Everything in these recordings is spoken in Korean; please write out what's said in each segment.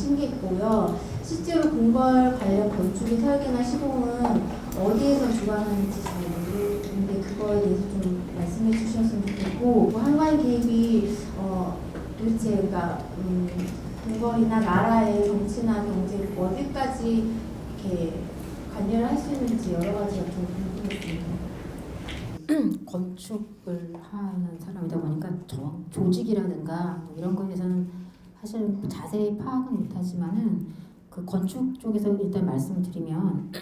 신기했고요. 실제로 궁궐 관련 건축의 설계나 시공은 어디에서 주관하는지 잘 모르는데 그거에 대해서 좀 말씀해 주셨으면 좋겠고, 한관 개입이 도대체 그러니까 궁궐이나 나라의 정치나 경제 어디까지 이렇게 관여를 할 수 있는지 여러 가지가 좀 궁금했습니다. 건축을 하는 사람이다 보니까 조직이라든가 뭐 이런 거에서는 사실 자세히 파악은 못하지만은 그 건축 쪽에서 일단 말씀을 드리면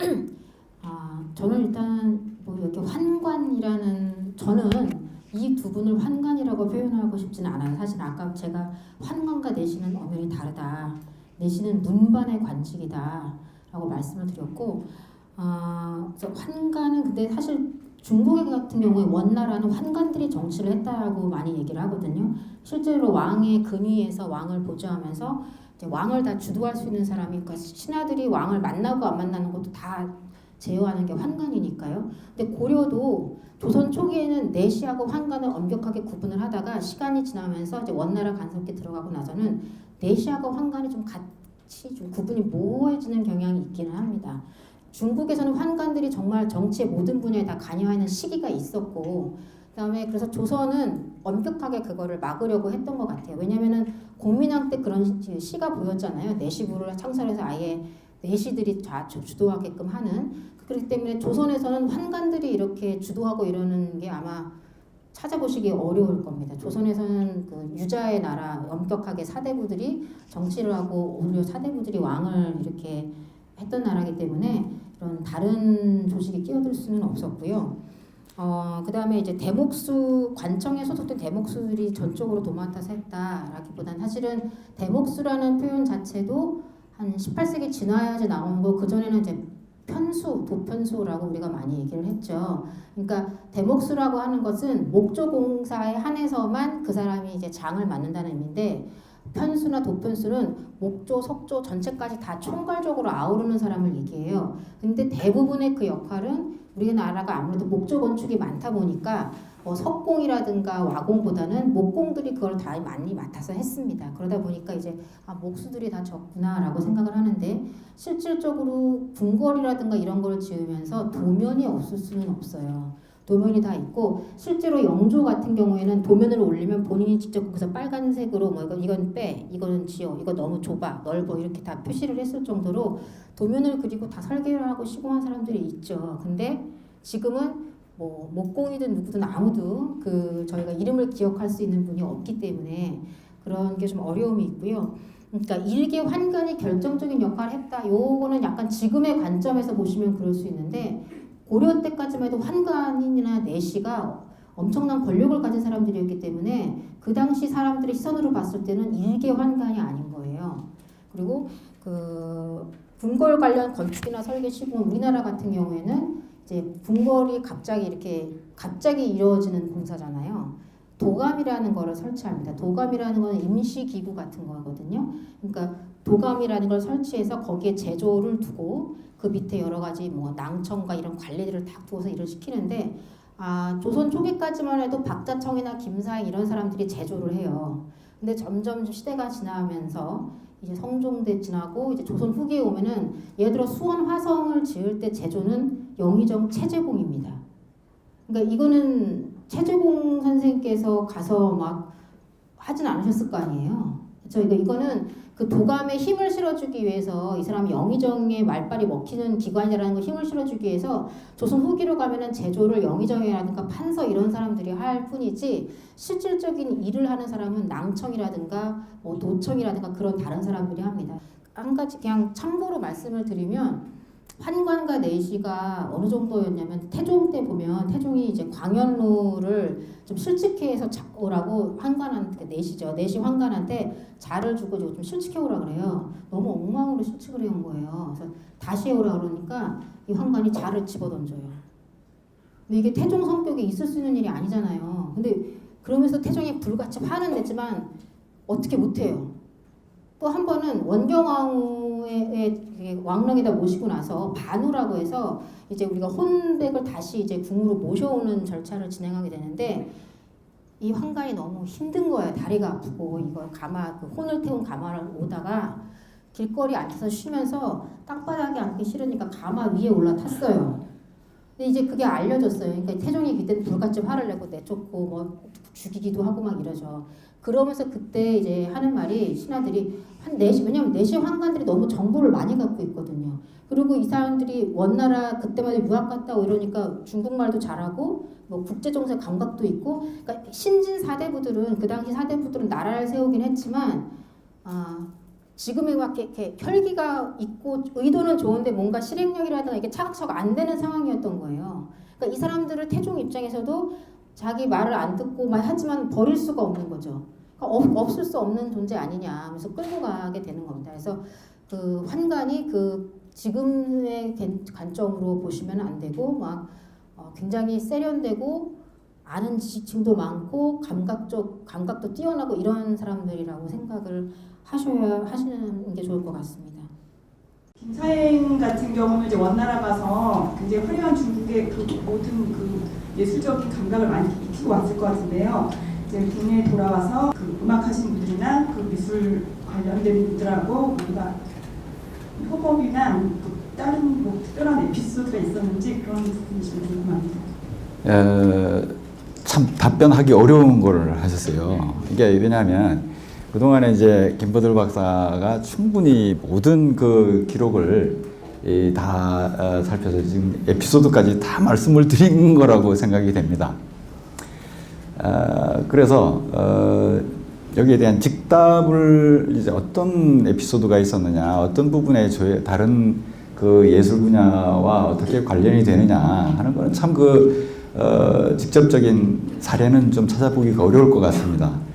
저는 일단 뭐 이렇게 환관이라는, 저는 이 두 분을 환관이라고 표현하고 싶지는 않아요. 사실 아까 제가 환관과 내시는 엄연히 다르다, 내시는 문반의 관직이다 라고 말씀을 드렸고, 그래서 환관은 근데 사실 중국 같은 경우에 원나라는 환관들이 정치를 했다고 많이 얘기를 하거든요. 실제로 왕의 근위에서 왕을 보좌하면서 이제 왕을 다 주도할 수 있는 사람이, 그러니까 신하들이 왕을 만나고 안 만나는 것도 다 제어하는 게 환관이니까요. 근데 고려도 조선 초기에는 내시하고 환관을 엄격하게 구분을 하다가 시간이 지나면서 이제 원나라 간섭기 들어가고 나서는 내시하고 환관이 좀 같이 좀 구분이 모호해지는 경향이 있기는 합니다. 중국에서는 환관들이 정말 정치의 모든 분야에 다 관여하는 시기가 있었고, 그다음에 그래서 조선은 엄격하게 그거를 막으려고 했던 것 같아요. 왜냐면은 공민왕 때 그런 시가 보였잖아요. 내시부를 창설해서 아예 내시들이 다 주도하게끔 하는. 그렇기 때문에 조선에서는 환관들이 이렇게 주도하고 이러는 게 아마 찾아보시기 어려울 겁니다. 조선에서는 그 유자의 나라, 엄격하게 사대부들이 정치를 하고 오히려 사대부들이 왕을 이렇게 했던 나라이기 때문에 이런 다른 조직이 끼어들 수는 없었고요. 그 다음에 이제 대목수, 관청에 소속된 대목수들이 전적으로 도맡아서 했다라기보다는 사실은 대목수라는 표현 자체도 한 18세기 지나야지 나오는 거, 그전에는 이제 편수, 도편수라고 우리가 많이 얘기를 했죠. 그러니까 대목수라고 하는 것은 목조공사에 한해서만 그 사람이 이제 장을 맡는다는 의미인데, 편수나 도편수는 목조, 석조 전체까지 다 총괄적으로 아우르는 사람을 얘기해요. 근데 대부분의 그 역할은 우리나라가 아무래도 목조 건축이 많다 보니까 석공이라든가 와공보다는 목공들이 그걸 다 많이 맡아서 했습니다. 그러다 보니까 이제 목수들이 다 적구나라고 생각을 하는데, 실질적으로 궁궐이라든가 이런 걸 지으면서 도면이 없을 수는 없어요. 도면이 다 있고, 실제로 영조 같은 경우에는 도면을 올리면 본인이 직접 거기서 빨간색으로 뭐 이건 빼, 이거는 지어, 이거 너무 좁아, 넓어 이렇게 다 표시를 했을 정도로 도면을 그리고 다 설계를 하고 시공한 사람들이 있죠. 근데 지금은 뭐 목공이든 누구든 아무도 저희가 이름을 기억할 수 있는 분이 없기 때문에 그런 게 좀 어려움이 있고요. 그러니까 일개 환관이 결정적인 역할을 했다, 요거는 약간 지금의 관점에서 보시면 그럴 수 있는데, 고려 때까지만 해도 환관이나 내시가 엄청난 권력을 가진 사람들이었기 때문에 그 당시 사람들의 시선으로 봤을 때는 일개 환관이 아닌 거예요. 그리고 그 궁궐 관련 건축이나 설계 시공, 우리나라 같은 경우에는 이제 궁궐이 갑자기 이루어지는 공사잖아요. 도감이라는 거를 설치합니다. 도감이라는 건 임시기구 같은 거거든요. 그러니까 도감이라는 걸 설치해서 거기에 제조를 두고 그 밑에 여러 가지 뭐 낭청과 이런 관리들을 다 두어서 일을 시키는데, 조선 초기까지만 해도 박자청이나 김사행 이런 사람들이 제조를 해요. 근데 점점 시대가 지나면서 이제 성종대 지나고 이제 조선 후기에 오면은, 예를 들어 수원 화성을 지을 때 제조는 영의정 최재공입니다. 그러니까 이거는 최재공 선생님께서 가서 막 하진 않으셨을 거 아니에요. 그렇죠? 이거는 그 도감에 힘을 실어주기 위해서, 이 사람이 영의정의 말빨이 먹히는 기관이라는 거 힘을 실어주기 위해서 조선 후기로 가면은 제조를 영의정이라든가 판서 이런 사람들이 할 뿐이지, 실질적인 일을 하는 사람은 낭청이라든가 뭐 도청이라든가 그런 다른 사람들이 합니다. 한 가지 그냥 참고로 말씀을 드리면, 환관과 내시가 어느 정도였냐면, 태종 때 보면 태종이 이제 광현루를 좀 실직해 해서 오라고 환관한테, 내시죠, 내시 환관한테 자를 주고 좀 실직해 오라 그래요. 너무 엉망으로 실직을 해온 거예요. 그래서 다시 해오라 그러니까 이 환관이 자를 집어 던져요. 근데 이게 태종 성격에 있을 수 있는 일이 아니잖아요. 근데 그러면서 태종이 불같이 화는 내지만 어떻게 못해요. 또 한 번은 원경왕후의 왕릉에다 모시고 나서 반우라고 해서 이제 우리가 혼백을 다시 이제 궁으로 모셔오는 절차를 진행하게 되는데, 이 환관이 너무 힘든 거예요. 다리가 아프고 이거 그 혼을 태운 가마를 오다가 길거리 앉아서 쉬면서 땅바닥에 앉기 싫으니까 가마 위에 올라탔어요. 근데 이제 그게 알려졌어요. 그러니까 태종이 그때 불같이 화를 내고 내쫓고 뭐 죽이기도 하고 막 이러죠. 그러면서 그때 이제 하는 말이 신하들이 한 4시, 왜냐면 4시 환관들이 너무 정보를 많이 갖고 있거든요. 그리고 이 사람들이 원나라 그때마다 유학 갔다 오고 이러니까 중국말도 잘하고 뭐 국제정세 감각도 있고, 그러니까 신진 사대부들은 그 당시 사대부들은 나라를 세우긴 했지만 지금에 막 이렇게 혈기가 있고 의도는 좋은데 뭔가 실행력이라든가 이게 차곡차곡 안 되는 상황이었던 거예요. 그러니까 이 사람들을 태종 입장에서도 자기 말을 안 듣고 막 하지만 버릴 수가 없는 거죠. 그러니까 없을 수 없는 존재 아니냐 하면서 끌고 가게 되는 겁니다. 그래서 그 환관이 그 지금의 관점으로 보시면 안 되고 막 굉장히 세련되고 아는 지식층도 많고 감각도 뛰어나고 이런 사람들이라고 생각을 하시는 게 좋을 것 같습니다. 김사행 같은 경우는 이제 원나라 가서 굉장히 화려한 중국의 그 모든 그 예술적인 감각을 많이 익히고 왔을 것 같은데요. 이제 국내에 돌아와서 그 음악 하시는 분들이나 그 미술 관련된 분들하고 뭔가 협업이나 다른 뭐 특별한 에피소드가 있었는지 그런 부분이 좀 궁금합니다. 참 답변하기 어려운 걸 하셨어요. 이게 왜냐하면 그동안에 이제 김보들 박사가 충분히 모든 그 기록을 다 살펴서 지금 에피소드까지 다 말씀을 드린 거라고 생각이 됩니다. 그래서 여기에 대한 직답을 이제 어떤 에피소드가 있었느냐, 어떤 부분에 다른 그 예술 분야와 어떻게 관련이 되느냐 하는 거는 참 직접적인 사례는 좀 찾아보기가 어려울 것 같습니다.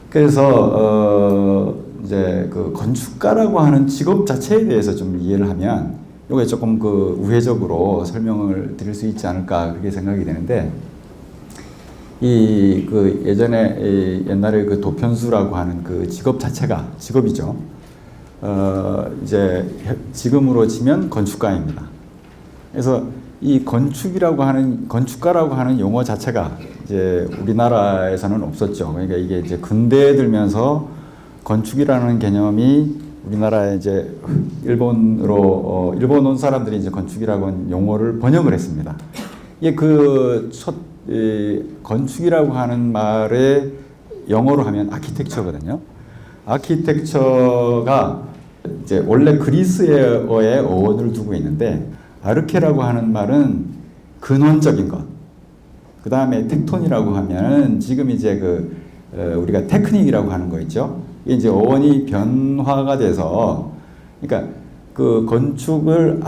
그래서 이제 그 건축가라고 하는 직업 자체에 대해서 좀 이해를 하면 이게 조금 그 우회적으로 설명을 드릴 수 있지 않을까 그렇게 생각이 되는데, 그 예전에 옛날에 그 도편수라고 하는 그 직업 자체가 직업이죠. 이제 지금으로 치면 건축가입니다. 그래서 이 건축가라고 하는 용어 자체가 이제 우리나라에서는 없었죠. 그러니까 이게 이제 근대에 들면서 건축이라는 개념이 우리나라에 이제 일본 온 사람들이 이제 건축이라고 하는 용어를 번역을 했습니다. 이게 건축이라고 하는 말에 영어로 하면 아키텍처거든요. 아키텍처가 이제 원래 그리스어의 어원을 두고 있는데, 아르케라고 하는 말은 근원적인 것. 그 다음에 텍톤이라고 하면 지금 이제 우리가 테크닉이라고 하는 거 있죠. 이게 이제 어원이 변화가 돼서, 그러니까 그 건축을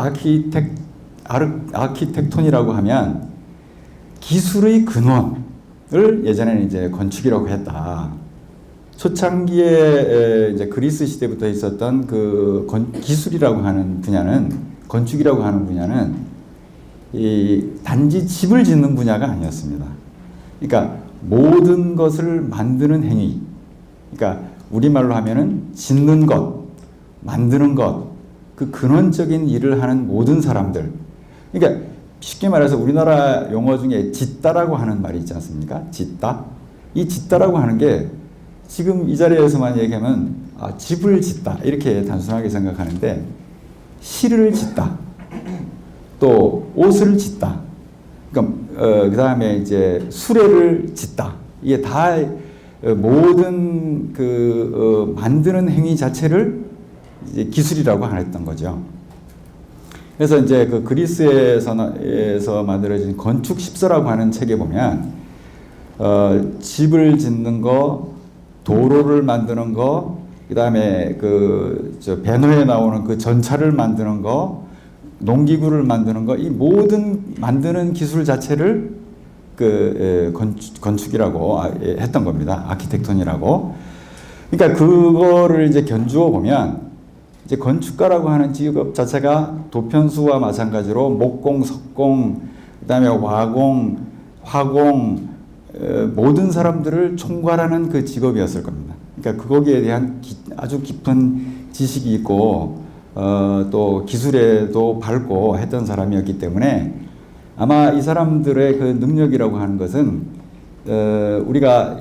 아키텍톤이라고 하면 기술의 근원을 예전에는 이제 건축이라고 했다. 초창기에 이제 그리스 시대부터 있었던 그 기술이라고 하는 분야는, 건축이라고 하는 분야는 단지 집을 짓는 분야가 아니었습니다. 그러니까 모든 것을 만드는 행위, 그러니까 우리말로 하면은 짓는 것, 만드는 것, 그 근원적인 일을 하는 모든 사람들. 그러니까 쉽게 말해서 우리나라 용어 중에 짓다라고 하는 말이 있지 않습니까? 짓다. 이 짓다라고 하는 게 지금 이 자리에서만 얘기하면 집을 짓다 이렇게 단순하게 생각하는데, 시를 짓다, 또 옷을 짓다, 그러니까 그 다음에 이제 수레를 짓다, 이게 다 모든 만드는 행위 자체를 이제 기술이라고 했던 거죠. 그래서 이제 그 그리스에서 만들어진 건축 십서라고 하는 책에 보면 집을 짓는 거, 도로를 만드는 거, 그 다음에 배너에 나오는 그 전차를 만드는 거, 농기구를 만드는 거, 이 모든 만드는 기술 자체를 건축이라고 했던 겁니다. 아키텍톤이라고. 그러니까 그거를 이제 견주어 보면 이제 건축가라고 하는 직업 자체가 도편수와 마찬가지로 목공, 석공, 그 다음에 화공, 모든 사람들을 총괄하는 그 직업이었을 겁니다. 그러니까 거기에 대한 아주 깊은 지식이 있고 또 기술에도 밝고 했던 사람이었기 때문에 아마 이 사람들의 그 능력이라고 하는 것은 우리가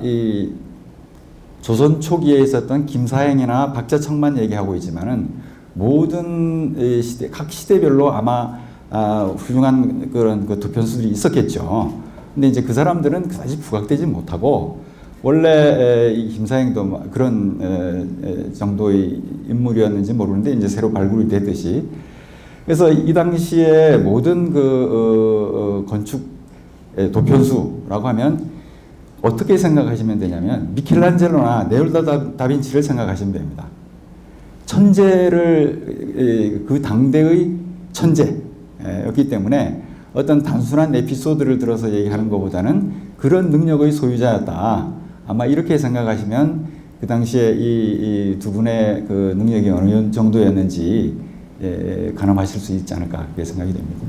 조선 초기에 있었던 김사행이나 박자청만 얘기하고 있지만은 모든 시대, 각 시대별로 아마 훌륭한 그런 그 도편수들이 있었겠죠. 근데 이제 그 사람들은 사실 부각되지 못하고 원래 이 김사행도 그런 정도의 인물이었는지 모르는데 이제 새로 발굴이 되듯이 그래서 이 당시에 모든 그 건축 도편수라고 하면 어떻게 생각하시면 되냐면 미켈란젤로나 레오나르도 다빈치를 생각하시면 됩니다. 천재를 그 당대의 천재였기 때문에 어떤 단순한 에피소드를 들어서 얘기하는 것보다는 그런 능력의 소유자였다. 아마 이렇게 생각하시면 그 당시에 이 두 분의 그 능력이 어느 정도였는지 가늠하실 수 있지 않을까 그렇게 생각이 됩니다.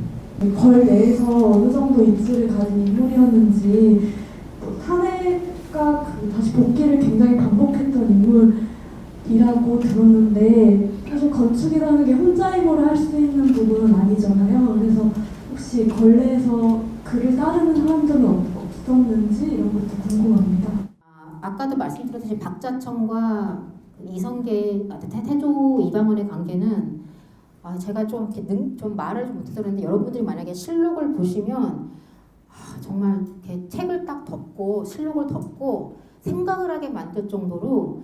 걸 내에서 어느 정도 입지를 가진 인물이었는지 또 탄핵과 그 다시 복귀를 굉장히 반복했던 인물이라고 들었는데 사실 건축이라는 게 혼자 힘으로 할 수 있는 부분은 아니잖아요. 그래서 혹시 걸레에서 그를 따르는 사람들은 없었는지 이런 것도 궁금합니다. 아까도 말씀드렸듯이 박자청과 이성계, 태조 이방원의 관계는 제가 좀 말을 좀 못해서 그런데 여러분들이 만약에 실록을 보시면 정말 이렇게 책을 딱 덮고 실록을 덮고 생각을 하게 만들 정도로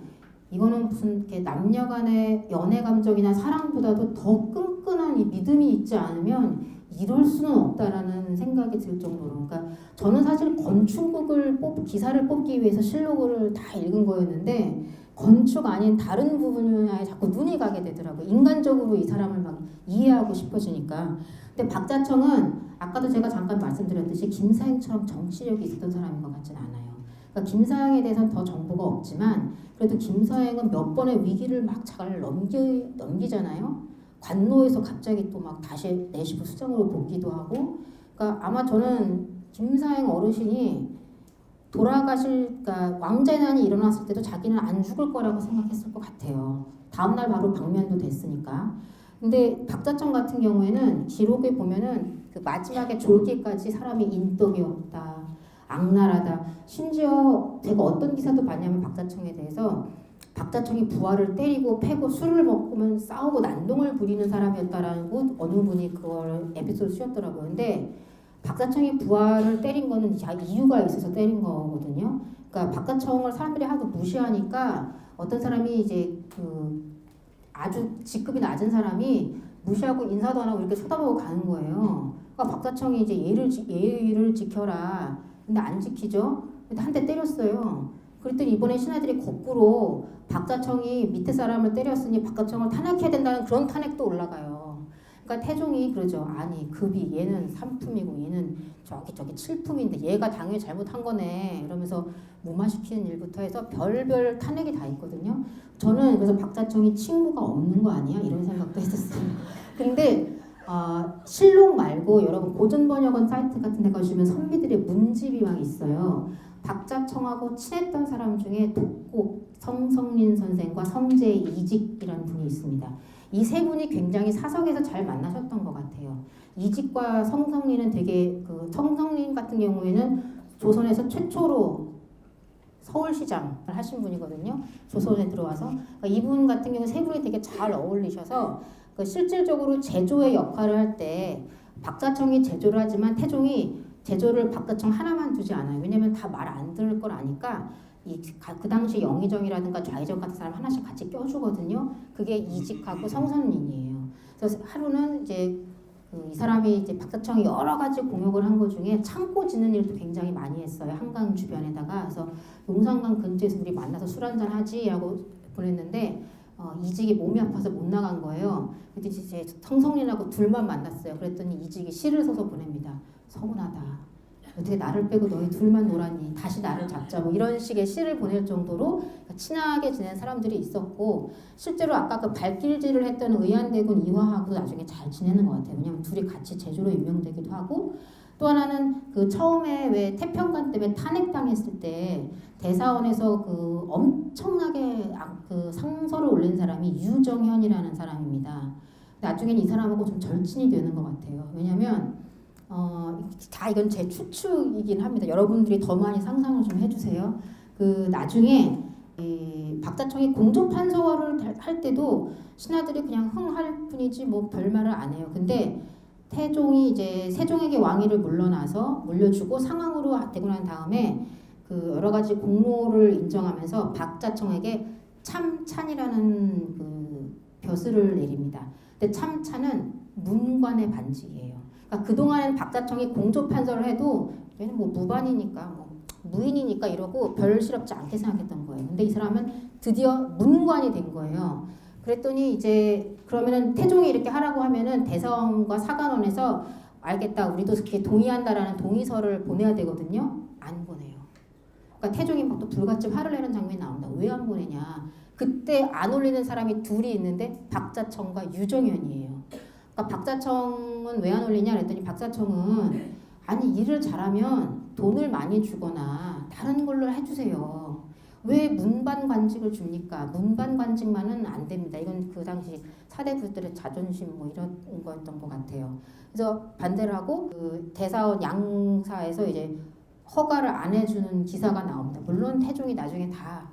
이거는 무슨 이렇게 남녀간의 연애 감정이나 사랑보다도 더 끈끈한 이 믿음이 있지 않으면 이럴 수는 없다라는 생각이 들 정도로. 그러니까 저는 사실 건축을 기사를 뽑기 위해서 실록을 다 읽은 거였는데 건축 아닌 다른 부분에 자꾸 눈이 가게 되더라고요. 인간적으로 이 사람을 막 이해하고 싶어지니까. 근데 박자청은 아까도 제가 잠깐 말씀드렸듯이 김사행처럼 정치력이 있었던 사람인 것 같지는 않아요. 그러니까 김사행에 대해서는 더 정보가 없지만 그래도 김사행은 몇 번의 위기를 막 잘 넘기잖아요. 관노에서 갑자기 또 막 다시 내시부 수장으로 복귀도 하고. 그러니까 아마 저는 김사행 어르신이 그러니까 왕자의 난이 일어났을 때도 자기는 안 죽을 거라고 생각했을 것 같아요. 다음날 바로 방면도 됐으니까. 근데 박자청 같은 경우에는 기록에 보면은 그 마지막에 졸기까지 사람이 인덕이 없다, 악랄하다. 심지어 제가 어떤 기사도 봤냐면 박자청에 대해서 박자청이 부하를 때리고 패고 술을 먹으면 싸우고 난동을 부리는 사람이었다라고 어느 분이 그걸 에피소드 쓰셨더라고요. 근데 박자청이 부하를 때린 거는 이유가 있어서 때린 거거든요. 그러니까 박자청을 사람들이 하도 무시하니까 어떤 사람이 이제 그 아주 직급이 낮은 사람이 무시하고 인사도 안 하고 이렇게 쳐다보고 가는 거예요. 그러니까 박자청이 이제 예의를 지켜라. 근데 안 지키죠. 근데 한 대 때렸어요. 그랬더니 이번에 신하들이 거꾸로 박자청이 밑에 사람을 때렸으니 박자청을 탄핵해야 된다는 그런 탄핵도 올라가요. 그러니까 태종이 그러죠. 아니 급이 얘는 3품이고 얘는 저기 7품인데 얘가 당연히 잘못한 거네. 이러면서 무마시키는 일부터 해서 별별 탄핵이 다 있거든요. 저는 그래서 박자청이 친구가 없는 거 아니야? 이런 생각도 했었어요. 근데 실록 말고 여러분 고전번역원 사이트 같은 데 가시면 선비들의 문집이 막 있어요. 박자청하고 친했던 사람 중에 독곡 성성린 선생과 성제 이직이라는 분이 있습니다. 이 세 분이 굉장히 사석에서 잘 만나셨던 것 같아요. 이직과 성성린은 되게 성성린 같은 경우에는 조선에서 최초로 서울시장을 하신 분이거든요. 조선에 들어와서. 그러니까 이분 같은 경우 세 분이 되게 잘 어울리셔서 실질적으로 제조의 역할을 할 때 박자청이 제조를 하지만 태종이 제조를 박자청 하나만 두지 않아요. 왜냐면 다 말 안 들을 걸 아니까 그 당시 영의정이라든가 좌의정 같은 사람 하나씩 같이 껴주거든요. 그게 이직하고 성선린이에요. 그래서 하루는 이제 이 사람이 이제 박자청이 여러 가지 공역을 한 것 중에 창고 짓는 일도 굉장히 많이 했어요. 한강 주변에다가. 그래서 용산강 근처에서 우리 만나서 술 한잔 하지 하고 보냈는데 이직이 몸이 아파서 못 나간 거예요. 그때 이제 성성린하고 둘만 만났어요. 그랬더니 이직이 시를 써서 보냅니다. 서운하다. 어떻게 나를 빼고 너희 둘만 놀았니? 다시 나를 잡자. 뭐 이런 식의 시를 보낼 정도로 친하게 지낸 사람들이 있었고 실제로 아까 그 발길질을 했던 의안대군 이화하고 나중에 잘 지내는 것 같아요. 왜냐하면 둘이 같이 제주로 임명되기도 하고 또 하나는 그 처음에 왜 태평관 때문에 탄핵당했을 때 대사원에서 그 엄청나게 그 상서를 올린 사람이 유정현이라는 사람입니다. 나중에는 이 사람하고 좀 절친이 되는 것 같아요. 왜냐하면 이건 제 추측이긴 합니다. 여러분들이 더 많이 상상을 좀 해주세요. 그 나중에 이 박자청이 공조 판서를 할 때도 신하들이 그냥 흥할 뿐이지 뭐 별말을 안 해요. 근데 태종이 이제 세종에게 왕위를 물려주고 상황으로 되고 난 다음에 그 여러 가지 공로를 인정하면서 박자청에게 참찬이라는 그 벼슬을 내립니다. 근데 참찬은 문관의 반직이에요. 그러니까 그동안은 박자청이 공조 판서를 해도 얘는 뭐 무반이니까 뭐 무인이니까 이러고 별 시럽지 않게 생각했던 거예요. 근데 이 사람은 드디어 문관이 된 거예요. 그랬더니 이제 그러면은 태종이 이렇게 하라고 하면은 대성과 사관원에서 알겠다, 우리도 그렇게 동의한다라는 동의서를 보내야 되거든요. 안 보내요. 그러니까 태종이 막 또 불같이 화를 내는 장면이 나온다. 왜 안 보내냐? 그때 안 올리는 사람이 둘이 있는데 박자청과 유정현이에요. 그러니까 박자청은 왜 안 올리냐 그랬더니 박자청은 아니 일을 잘하면 돈을 많이 주거나 다른 걸로 해주세요. 왜 문반관직을 줍니까? 문반관직만은 안 됩니다. 이건 그 당시 사대부들의 자존심 뭐 이런 거였던 것 같아요. 그래서 반대를 하고 그 대사원 양사에서 이제 허가를 안 해주는 기사가 나옵니다. 물론 태종이 나중에 다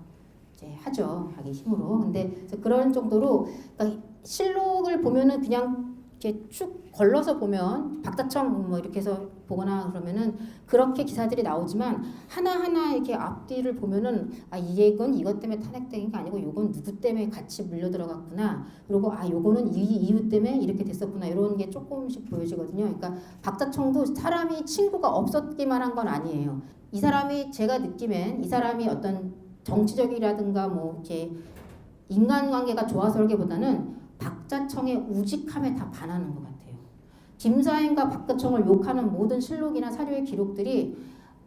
이제 하죠, 자기 힘으로. 근데 그런 정도로 그러니까 실록을 보면은 그냥 이렇게 쭉 걸러서 보면 박자청 뭐 이렇게 해서 보거나 그러면은 그렇게 기사들이 나오지만 하나하나 이렇게 앞뒤를 보면은 아 이건 이것 때문에 탄핵된 게 아니고 요건 누구 때문에 같이 물려 들어갔구나. 그리고 아 요거는 이 이유 때문에 이렇게 됐었구나. 이런 게 조금씩 보여지거든요. 그러니까 박자청도 사람이 친구가 없었기만 한 건 아니에요. 이 사람이 제가 느끼면 이 사람이 어떤 정치적이라든가 뭐 이렇게 인간관계가 좋아서라기보다는 박자청의 우직함에 다 반하는 것 같아요. 김사행과 박자청을 욕하는 모든 실록이나 사료의 기록들이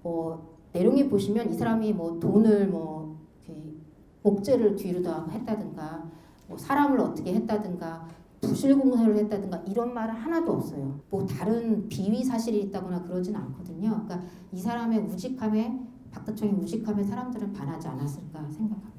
뭐 내용에 보시면 이 사람이 뭐 돈을 뭐 이렇게 목재를 뒤로다 했다든가 뭐 사람을 어떻게 했다든가 부실공사를 했다든가 이런 말은 하나도 없어요. 뭐 다른 비위 사실이 있다거나 그러진 않거든요. 그러니까 이 사람의 우직함에 박자청의 우직함에 사람들은 반하지 않았을까 생각합니다.